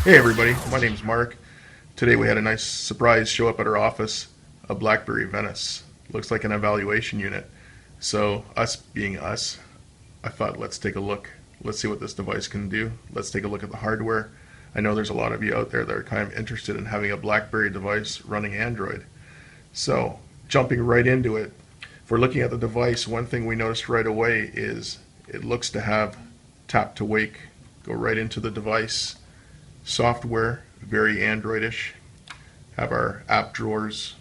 Hey everybody, my name's Mark. Today we had a nice surprise show up at our office, a BlackBerry Venice. Looks like an evaluation unit. So us being us, I thought let's take a look. Let's see what this device can do. Let's take a look at the hardware. I know there's a lot of you out there that are kind of interested in having a BlackBerry device running Android. So jumping right into it, if we're looking at the device, one thing we noticed right away is it looks to have tap to wake. Go right into the device. Software, very Androidish. Have our app drawers.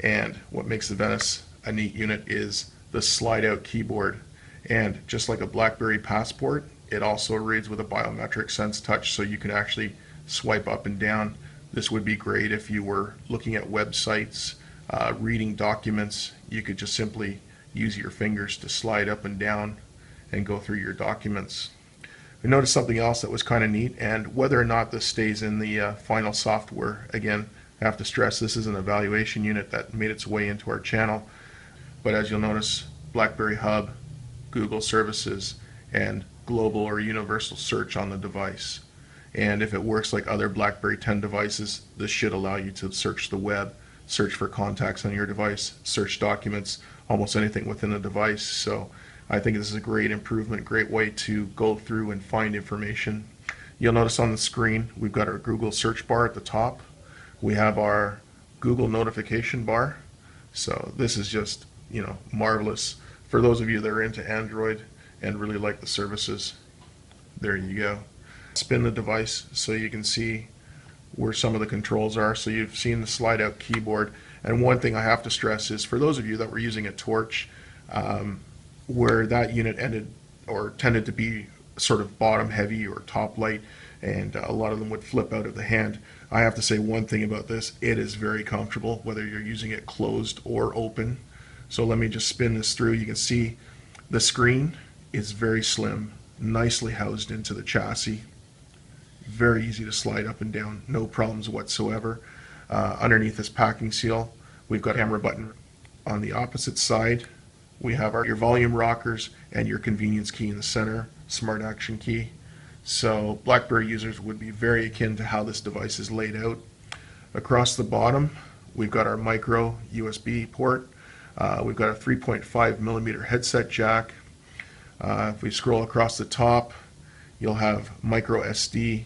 And what makes the Venice a neat unit is the slide out keyboard. And just like a BlackBerry Passport, it also reads with a biometric sense touch, so you can actually swipe up and down. This would be great if you were looking at websites, reading documents. You could just simply use your fingers to slide up and down and go through your documents. We noticed something else that was kind of neat, and whether or not this stays in the final software, again, I have to stress this is an evaluation unit that made its way into our channel. But as you'll notice, BlackBerry Hub, Google services, and global or universal search on the device. And if it works like other BlackBerry 10 devices, this should allow you to search the web, search for contacts on your device, search documents, almost anything within the device. So I think this is a great improvement, great way to go through and find information. You'll notice on the screen we've got our Google search bar at the top. We have our Google notification bar. So this is just, marvelous for those of you that are into Android and really like the services. There you go. Spin the device so you can see where some of the controls are. So you've seen the slide out keyboard. And one thing I have to stress is for those of you that were using a torch, where that unit ended or tended to be sort of bottom heavy or top light, and a lot of them would flip out of the hand. I have to say one thing about this: it is very comfortable whether you're using it closed or open. So let me just spin this through. You can see the screen is very slim, nicely housed into the chassis, very easy to slide up and down, no problems whatsoever. Underneath this packing seal, we've got a camera button. On the opposite side, we have your volume rockers and your convenience key in the center, smart action key. So BlackBerry users would be very akin to how this device is laid out. Across the bottom, we've got our micro USB port. We've got a 3.5 millimeter headset jack. If we scroll across the top, you'll have micro SD.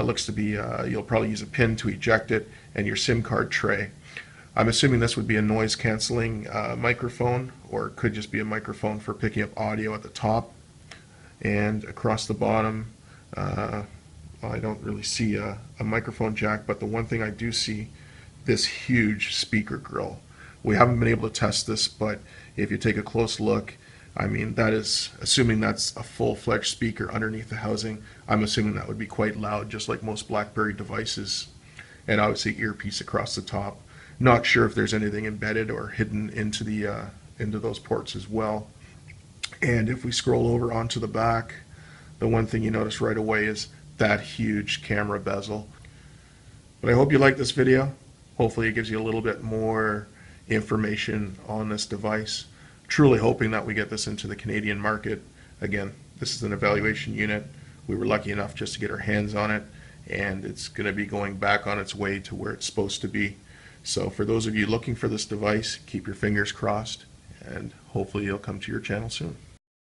Looks to be, you'll probably use a pin to eject it, and your SIM card tray. I'm assuming this would be a noise canceling microphone, or it could just be a microphone for picking up audio at the top. And across the bottom, well, I don't really see a microphone jack, but the one thing I do see, this huge speaker grill. We haven't been able to test this, but if you take a close look, I mean, that is, assuming that's a full-fledged speaker underneath the housing, I'm assuming that would be quite loud, just like most BlackBerry devices. And obviously earpiece across the top. Not sure if there's anything embedded or hidden into the into those ports as well. And if we scroll over onto the back, the one thing you notice right away is that huge camera bezel. But I hope you like this video. Hopefully it gives you a little bit more information on this device. Truly hoping that we get this into the Canadian market. Again, this is an evaluation unit. We were lucky enough just to get our hands on it, and it's going to be going back on its way to where it's supposed to be. So for those of you looking for this device, keep your fingers crossed, and hopefully it'll come to your channel soon.